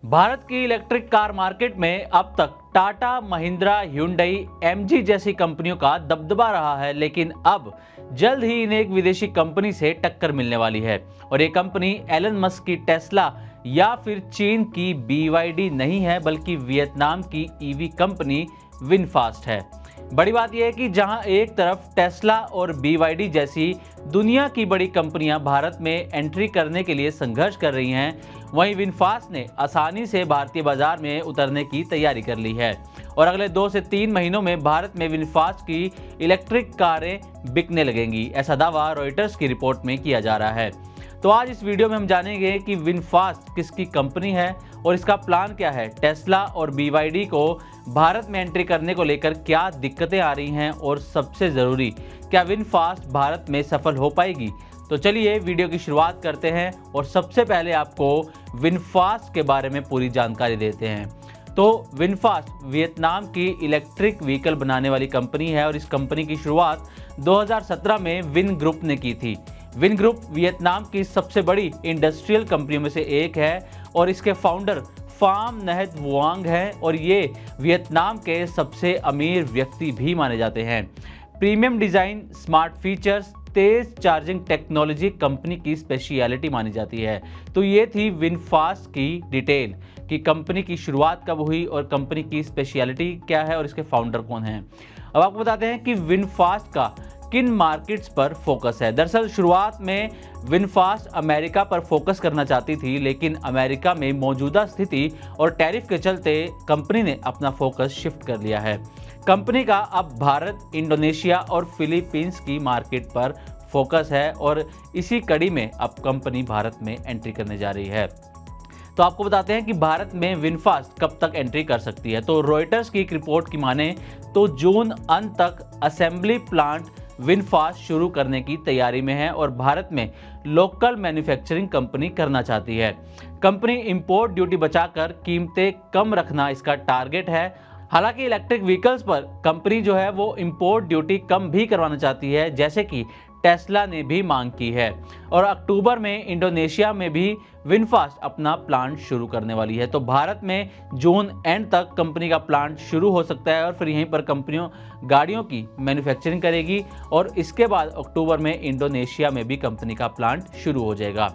भारत की electric car market में अब तक टाटा, महिंद्रा, ह्युंडई, एमजी जैसी कंपनियों का दबदबा रहा है, लेकिन अब जल्द ही इन्हें एक विदेशी कंपनी से टक्कर मिलने वाली है। और ये कंपनी एलन मस्क की टेस्ला या फिर चीन की BYD नहीं है, बल्कि वियतनाम की ईवी कंपनी विनफास्ट है। बड़ी बात यह है कि जहां एक तरफ टेस्ला और BYD जैसी दुनिया की बड़ी कंपनियां भारत में एंट्री करने के लिए संघर्ष कर रही हैं, वहीं विनफास्ट ने आसानी से भारतीय बाजार में उतरने की तैयारी कर ली है और अगले 2 से 3 महीनों में भारत में विनफास्ट की इलेक्ट्रिक कारें बिकने लगेंगी। ऐसा दावा रॉयटर्स की रिपोर्ट में किया जा रहा है। तो आज इस वीडियो में हम जानेंगे कि विनफास्ट किसकी कंपनी है और इसका प्लान क्या है। टेस्ला और BYD को भारत में एंट्री करने को लेकर क्या दिक्कतें आ रही हैं और सबसे ज़रूरी, क्या विनफास्ट भारत में सफल हो पाएगी। तो चलिए वीडियो की शुरुआत करते हैं और सबसे पहले आपको विनफास्ट के बारे में पूरी जानकारी देते हैं। तो विनफास्ट वियतनाम की इलेक्ट्रिक व्हीकल बनाने वाली कंपनी है और इस कंपनी की शुरुआत 2017 में विन ग्रुप ने की थी। विन ग्रुप वियतनाम की सबसे बड़ी इंडस्ट्रियल कंपनियों में से एक है और इसके फाउंडर फाम नहत वुआंग हैं और ये वियतनाम के सबसे अमीर व्यक्ति भी माने जाते हैं। प्रीमियम डिज़ाइन, स्मार्ट फीचर्स, तेज चार्जिंग टेक्नोलॉजी कंपनी की स्पेशलिटी मानी जाती है। तो ये थी विनफास्ट की डिटेल कि कंपनी की शुरुआत कब हुई और कंपनी की स्पेशलिटी क्या है और इसके फाउंडर कौन हैं। अब आपको बताते हैं कि विनफास्ट का किन मार्केट्स पर फोकस है। दरअसल शुरुआत में विनफास्ट अमेरिका पर फोकस करना चाहती थी, लेकिन अमेरिका में मौजूदा स्थिति और टैरिफ के चलते कंपनी ने अपना फोकस शिफ्ट कर लिया है। कंपनी का अब भारत, इंडोनेशिया और फिलीपींस की मार्केट पर फोकस है और इसी कड़ी में अब कंपनी भारत में एंट्री करने जा रही है। तो आपको बताते हैं कि भारत में विनफास्ट कब तक एंट्री कर सकती है। तो रॉयटर्स की एक रिपोर्ट की माने तो जून अंत तक असेंबली प्लांट विनफास्ट शुरू करने की तैयारी में है और भारत में लोकल मैन्युफैक्चरिंग कंपनी करना चाहती है। कंपनी इंपोर्ट ड्यूटी बचाकर कीमतें कम रखना इसका टारगेट है। हालांकि इलेक्ट्रिक व्हीकल्स पर कंपनी जो है वो इंपोर्ट ड्यूटी कम भी करवाना चाहती है, जैसे कि टेस्ला ने भी मांग की है। और अक्टूबर में इंडोनेशिया में भी विनफास्ट अपना प्लांट शुरू करने वाली है। तो भारत में जून एंड तक कंपनी का प्लांट शुरू हो सकता है और फिर यहीं पर कंपनियों गाड़ियों की मैन्युफैक्चरिंग करेगी और इसके बाद अक्टूबर में इंडोनेशिया में भी कंपनी का प्लांट शुरू हो जाएगा।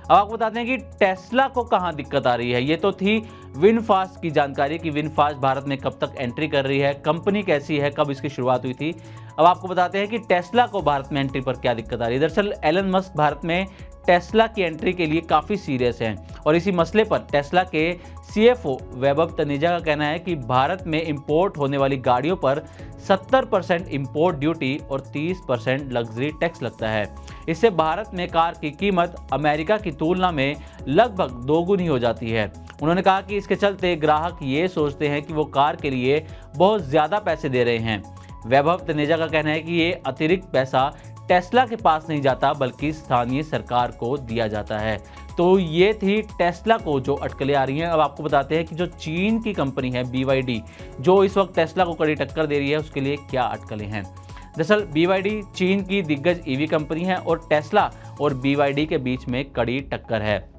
अब आपको बताते हैं कि टेस्ला को कहां दिक्कत आ रही है। ये तो थी विनफास्ट की जानकारी कि विनफास्ट भारत में कब तक एंट्री कर रही है, कंपनी कैसी है, कब इसकी शुरुआत हुई थी। अब आपको बताते हैं कि टेस्ला को भारत में एंट्री पर क्या दिक्कत आ रही है। दरअसल एलन मस्क भारत में टेस्ला की एंट्री के लिए काफ़ी सीरियस हैं और इसी मसले पर टेस्ला के CFO वैभव तनेजा का कहना है कि भारत में इंपोर्ट होने वाली गाड़ियों पर 70% इंपोर्ट ड्यूटी और 30% लग्जरी टैक्स लगता है। इससे भारत में कार की कीमत अमेरिका की तुलना में लगभग दोगुनी हो जाती है। उन्होंने कहा कि इसके चलते ग्राहक ये सोचते हैं कि वो कार के लिए बहुत ज़्यादा पैसे दे रहे हैं। वैभव तनेजा का कहना है कि ये अतिरिक्त पैसा टेस्ला के पास नहीं जाता, बल्कि स्थानीय सरकार को दिया जाता है। तो ये थी टेस्ला को जो अटकलें आ रही हैं। अब आपको बताते हैं कि जो चीन की कंपनी है BYD, जो इस वक्त टेस्ला को कड़ी टक्कर दे रही है, उसके लिए क्या अटकलें हैं। दरअसल BYD चीन की दिग्गज ईवी कंपनी है और टेस्ला और BYD के बीच में कड़ी टक्कर है।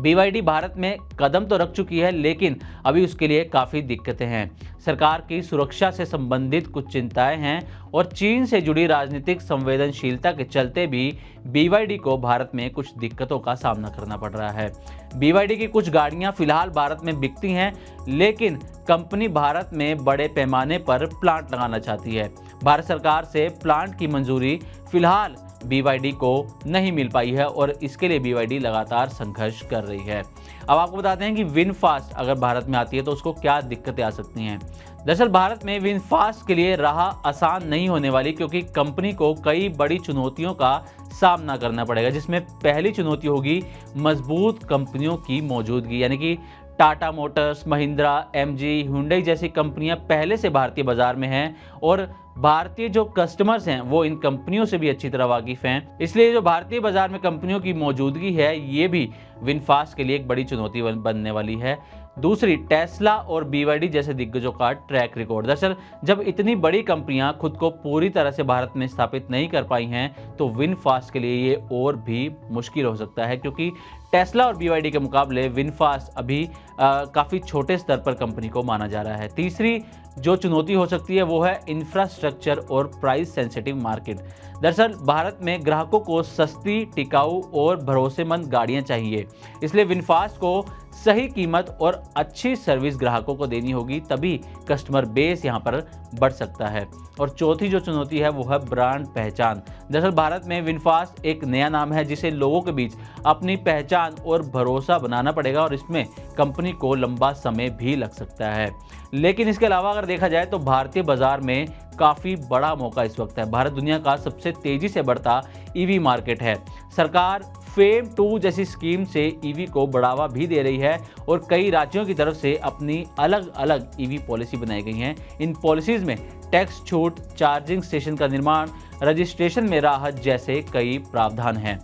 BYD भारत में कदम तो रख चुकी है, लेकिन अभी उसके लिए काफ़ी दिक्कतें हैं। सरकार की सुरक्षा से संबंधित कुछ चिंताएं हैं और चीन से जुड़ी राजनीतिक संवेदनशीलता के चलते भी BYD को भारत में कुछ दिक्कतों का सामना करना पड़ रहा है। BYD की कुछ गाड़ियां फिलहाल भारत में बिकती हैं, लेकिन कंपनी भारत में बड़े पैमाने पर प्लांट लगाना चाहती है। भारत सरकार से प्लांट की मंजूरी फिलहाल BYD को नहीं मिल पाई है और इसके लिए BYD लगातार संघर्ष कर रही है। अब आपको बताते हैं कि विनफास्ट अगर भारत में आती है तो उसको क्या दिक्कतें आ सकती हैं। दरअसल भारत में विनफास्ट के लिए राह आसान नहीं होने वाली, क्योंकि कंपनी को कई बड़ी चुनौतियों का सामना करना पड़ेगा, जिसमें पहली चुनौती होगी मजबूत कंपनियों की मौजूदगी। यानी कि Tata Motors, Mahindra, MG, Hyundai जैसी कंपनियां पहले से भारतीय बाजार में हैं और भारतीय जो कस्टमर्स हैं वो इन कंपनियों से भी अच्छी तरह वाकिफ हैं। इसलिए जो भारतीय बाजार में कंपनियों की मौजूदगी है ये भी विनफास्ट के लिए एक बड़ी चुनौती बनने वाली है। दूसरी, टेस्ला और BYD जैसे दिग्गजों का ट्रैक रिकॉर्ड। दरअसल जब इतनी बड़ी कंपनियां खुद को पूरी तरह से भारत में स्थापित नहीं कर पाई हैं तो विनफास्ट के लिए ये और भी मुश्किल हो सकता है, क्योंकि टेस्ला और BYD के मुकाबले विनफास्ट अभी काफ़ी छोटे स्तर पर कंपनी को माना जा रहा है। तीसरी जो चुनौती हो सकती है वो है इंफ्रास्ट्रक्चर और प्राइस सेंसिटिव मार्केट। दरअसल भारत में ग्राहकों को सस्ती, टिकाऊ और भरोसेमंद गाड़ियां चाहिए, इसलिए विनफास्ट को सही कीमत और अच्छी सर्विस ग्राहकों को देनी होगी, तभी कस्टमर बेस यहां पर बढ़ सकता है। और चौथी जो चुनौती है वो है ब्रांड पहचान। दरअसल भारत में विनफास्ट एक नया नाम है जिसे लोगों के बीच अपनी पहचान और भरोसा बनाना पड़ेगा, और इसमें कंपनी को लंबा समय भी लग सकता है। लेकिन इसके अलावा अगर देखा जाए तो भारतीय बाजार में काफ़ी बड़ा मौका इस वक्त है। भारत दुनिया का सबसे तेजी से बढ़ता EV मार्केट है। सरकार फेम 2 जैसी स्कीम से EV को बढ़ावा भी दे रही है और कई राज्यों की तरफ से अपनी अलग अलग EV पॉलिसी बनाई गई हैं। इन पॉलिसीज़ में टैक्स छूट, चार्जिंग स्टेशन का निर्माण, रजिस्ट्रेशन में राहत जैसे कई प्रावधान हैं।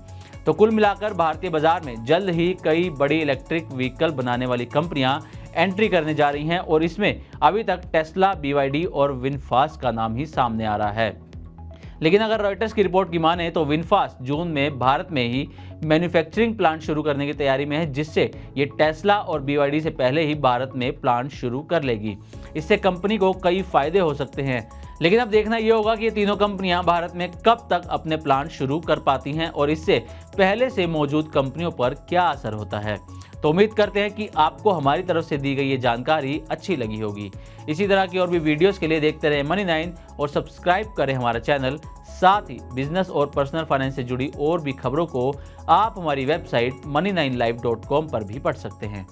तो कुल मिलाकर भारतीय बाजार में जल्द ही कई बड़ी इलेक्ट्रिक व्हीकल बनाने वाली कंपनियां एंट्री करने जा रही हैं, और इसमें अभी तक टेस्ला, BYD और विनफास्ट का नाम ही सामने आ रहा है। लेकिन अगर रॉयटर्स की रिपोर्ट की माने तो विनफास्ट जून में भारत में ही मैन्युफैक्चरिंग प्लांट शुरू करने की तैयारी में है, जिससे ये टेस्ला और BYD से पहले ही भारत में प्लांट शुरू कर लेगी। इससे कंपनी को कई फायदे हो सकते हैं, लेकिन अब देखना ये होगा कि ये तीनों कंपनियां भारत में कब तक अपने प्लांट शुरू कर पाती हैं और इससे पहले से मौजूद कंपनियों पर क्या असर होता है। तो उम्मीद करते हैं कि आपको हमारी तरफ से दी गई ये जानकारी अच्छी लगी होगी। इसी तरह की और भी वीडियोस के लिए देखते रहें Money9 और सब्सक्राइब करें हमारा चैनल। साथ ही बिजनेस और पर्सनल फाइनेंस से जुड़ी और भी खबरों को आप हमारी वेबसाइट money9live.com पर भी पढ़ सकते हैं।